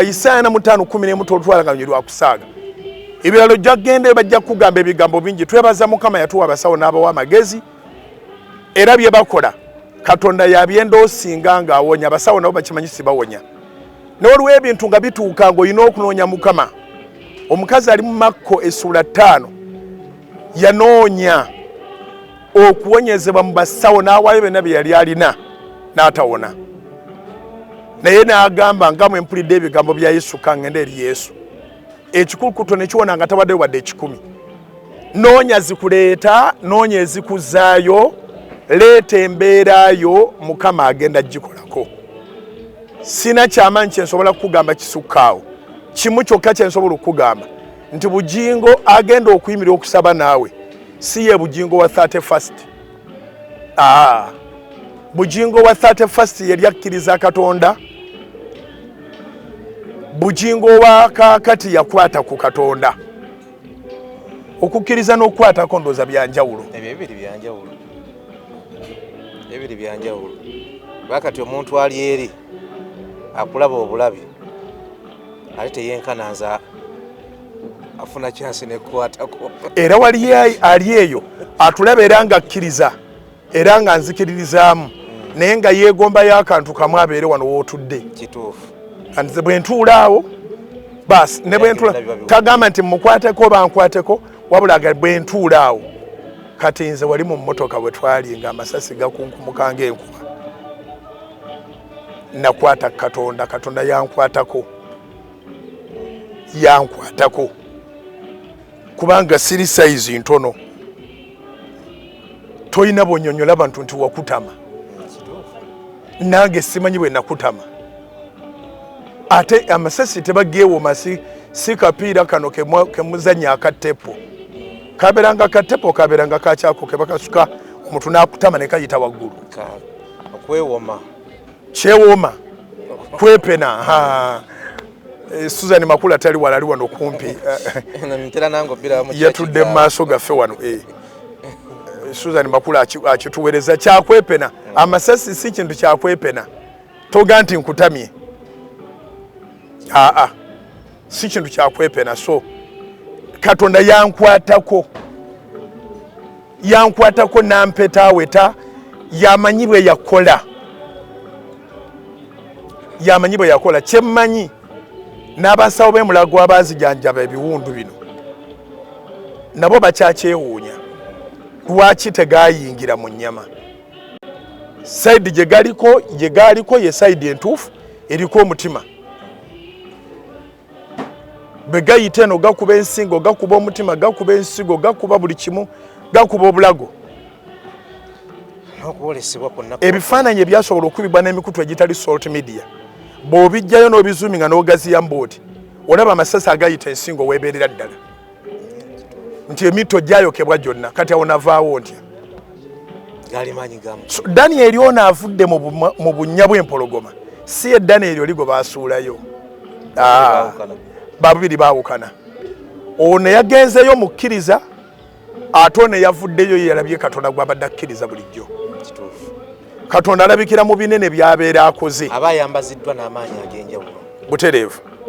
Isaya na 5:10 totwala nga nyirwa kusaga ebiralo jagende bajja kugamba ebigambo bingi twebaza mukama yatuwa abasawo n'abawa amagezi era bye bakola Katonda yabyendo osinga nga awonya abasawo nabo bakimanyisi bawonya n'olwo ebintu nga bituuka ngo olina okunoonya mukama omukazi ali mu Makko essula 5 yanoonya okuwonyezebwa mu basawo n'awaayo byonna bye yali alina n'atawona naye n'agamba nga mwe mpulidde ebigambo bya Yesu kangende eri Yesu ekikulukuto ne kiwona nga tawadde wadde 10 noonya zikuleeta noonya zikuzzayo leeta embeerayo mukama agenda gikolako sina kyamaanyi kyensobola kukugamba kisukkaawo kimu kyokka kyensobola okukugamba nti Bujjingo agenda okuyimira okusaba naawe si ye Bujjingo wa 31st Bujjingo wa 31st yali akkiriza Katonda Bujjingo wa kakati yakwata ku Katonda okukkiriza n'okukwatako ndooza byanjawulo ebiri byanjawulo bakati omuntu ali eri akulaba obulabi ali teyenkananza afuna chance n'ekukwatako era wali ali eyo atulaba era nga akkiriza era nga nzikiririzaamu naye nga yeegomba y'akantu kamu abeere wano wootudde kituufu nze bwe ntuulaawo basi ne bwe ntuula tagamba nti mukwateko bankwateko wabula bwe ntuulaawo kati nze wali mu mmotoka bwe twali nga amasasi gakunkumuka ng'enkuba nakwata Katonda yankwatako kubanga siri sayizi ntono toyina bonyonyola abantu nti wakutama nange simanyi bwe nakutama ate amasasi tebageewoma si kapiira kano kemuzanya akatepo kaberanga katepo kaberanga kakyako kebakasuka omuntu n'akutama ne kayita waggulu kyewoma kwepena Susan Makula tali walali wano kumpi yatudde mu maaso gaffe wano Susan Makula akituweereza kyakwepena amasasi si kintu kyakwepena toga nti nkutamye si kintu kyakwepena so Katonda yankwatako nampetaaweta yamanyi bwe yakola kyemmanyi n'abasawo b'emulago abazijanjaba ebiwundu bino nabo bakyakyewuunya lwaki tegayingira mu nnyama sayidi gye galiko ye sayidi entuufu eriko omutima bwe gayita eno gakuba ensingo gakuba omutima gakuba ensigo gakuba buli kimu gakuba obulago ebifaananyi ebyasobola okubibwa n'emikutu egitali salt media bw'obijjayo n'obizuuminga n'ogaziya mbooti olaba amasasi agayita ensingo weebeerera ddala nti emito gyayokebwa gyonna kati awo navaawo ntya Daniel ono avudde mu bunnya bw'empologoma si ye Daniel oli gwe baasuulayo babiri baawukana ono yagenzeyo mukkiriza ate ono yavuddeyo yalabye Katonda gw'abadde akkiriza bulijjo Katonda alabikira mu binene byabeera akoze aba yambaziddwa n'amaanyi ag'enjawulo butereevu